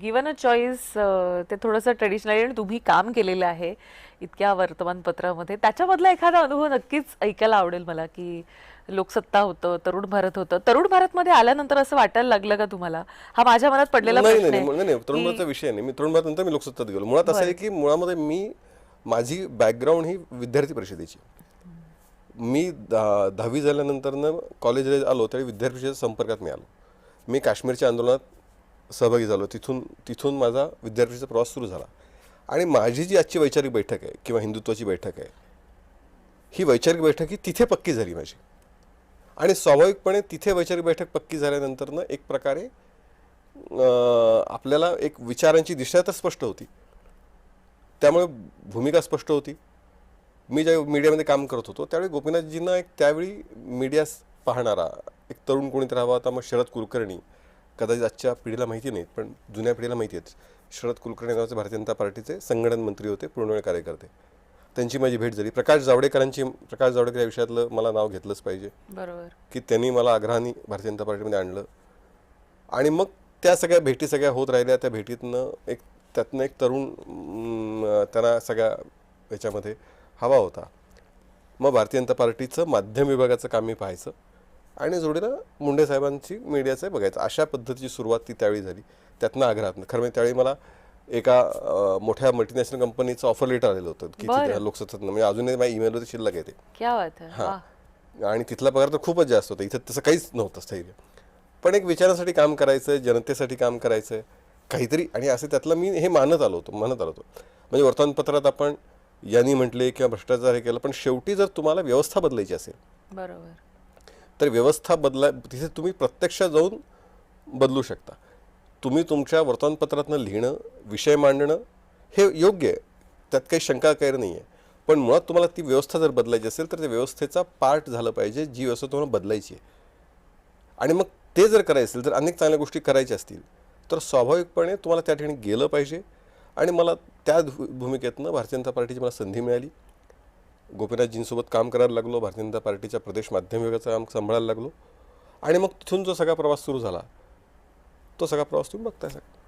Given a choice ते थोडंसं traditional आणि तुम्ही काम केलेलं आहे इतक्या वर्तमानपत्रामध्ये त्याच्यामधला एखादा अनुभव नक्कीच ऐकायला आवडेल मला की लोकसत्ता होतं, तरुण भारत होतं. तरुण भारतमध्ये आल्यानंतर असं वाटायला लागलं का तुम्हाला? हा माझ्या मनात पडलेला नाही नाही प्रश्न नाही आहे नाही नाही, तरुण की भारताचा विषय नाही. मी तरुण भारतानंतर मी लोकसत्तात गेलो. मुळात असं आहे बरं. की मुळामध्ये माझी बॅकग्राऊंड ही विद्यार्थी परिषदेची. मी 10वी झाल्यानंतरनं कॉलेजला आलो त्यावेळी विद्यार्थी परिषदेच्या संपर्कात मी आलो. मी काश्मीरच्या आंदोलनात सहभागी झालो. तिथून तिथून माझा विद्यार्थीचा प्रवास सुरू झाला. आणि माझी जी आजची वैचारिक बैठक आहे किंवा हिंदुत्वाची बैठक आहे, ही वैचारिक बैठक ही तिथे पक्की झाली माझी. आणि स्वाभाविकपणे तिथे वैचारिक बैठक पक्की झाल्यानंतरनं एक प्रकारे आपल्याला एक विचारांची दिशा तर स्पष्ट होती, त्यामुळे भूमिका स्पष्ट होती. मी ज्या मीडियामध्ये काम करत होतो त्यावेळी गोपीनाथजींना एक त्यावेळी मीडिया पाहणारा एक तरुण कोणीतरी हवा होता. मग शरद कुलकर्णी, कदाचित आजच्या पिढीला माहिती नाहीत पण जुन्या पिढीला माहिती आहेत. शरद कुलकर्णी नावाचे भारतीय जनता पार्टीचे संघटन मंत्री होते, पूर्णवेळ कार्यकर्ते. त्यांची माझी भेट झाली. प्रकाश जावडेकर या विषयातलं मला नाव घेतलंच पाहिजे बरोबर. की त्यांनी मला आग्रहाने भारतीय जनता पार्टीमध्ये आणलं. आणि मग त्या सगळ्या भेटी सगळ्या होत राहिल्या. त्या भेटीतनं त्यातनं एक तरुण त्यांना सगळ्या याच्यामध्ये हवा होता. मग भारतीय जनता पार्टीचं माध्यम विभागाचं काम मी पाहायचं आणि जोडीला मुंडे साहेबांची मीडियाचं बघायचं. अशा पद्धतीची सुरुवात ती त्यावेळी झाली. त्यातनं आग्रहातनं खरं म्हणजे त्यावेळी मला एका मोठ्या मल्टीनॅशनल कंपनीचं ऑफर लेटर आलेलं होतं की तिथे लोकसत्तात, म्हणजे अजूनही माझ्या ईमेलवरती शिल्लक येते. क्या बात आहे. हां. आणि तिथला पगार तर खूपच जास्त होता. इथं तसं काहीच नव्हतं स्थैर्य. पण एक विचारासाठी काम करायचं, जनतेसाठी काम करायचं काहीतरी. आणि असं त्यातलं मी हे म्हणत आलो होतो. म्हणजे वर्तमानपत्रात आपण यांनी म्हटले किंवा भ्रष्टाचार हे केलं, पण शेवटी जर तुम्हाला व्यवस्था बदलायची असेल बरोबर. तर व्यवस्था तिथे तुम्ही प्रत्यक्षात जाऊन बदलू शकता. तुम्ही तुमच्या वर्तमानपत्रातनं लिहिणं, विषय मांडणं हे योग्य आहे, त्यात काही शंका काही नाही आहे. पण मुळात तुम्हाला ती व्यवस्था जर बदलायची असेल तर त्या व्यवस्थेचा पार्ट झालं पाहिजे, जी व्यवस्था तुम्हाला बदलायची आहे. आणि मग ते जर करायचं असेल, जर अनेक चांगल्या गोष्टी करायच्या असतील तर स्वाभाविकपणे तुम्हाला त्या ठिकाणी गेलं पाहिजे. आणि मला त्या भूमिकेतनं भारतीय जनता पार्टीची मला संधी मिळाली. गोपीनाथजींसोबत काम करायला लागलो, भारतीय जनता पार्टीच्या प्रदेश माध्यम विभागाचं काम सांभाळायला लागलो. आणि मग तिथून जो सगळा प्रवास सुरू झाला तो सगळा प्रवास तुम्ही बघताय सगळं.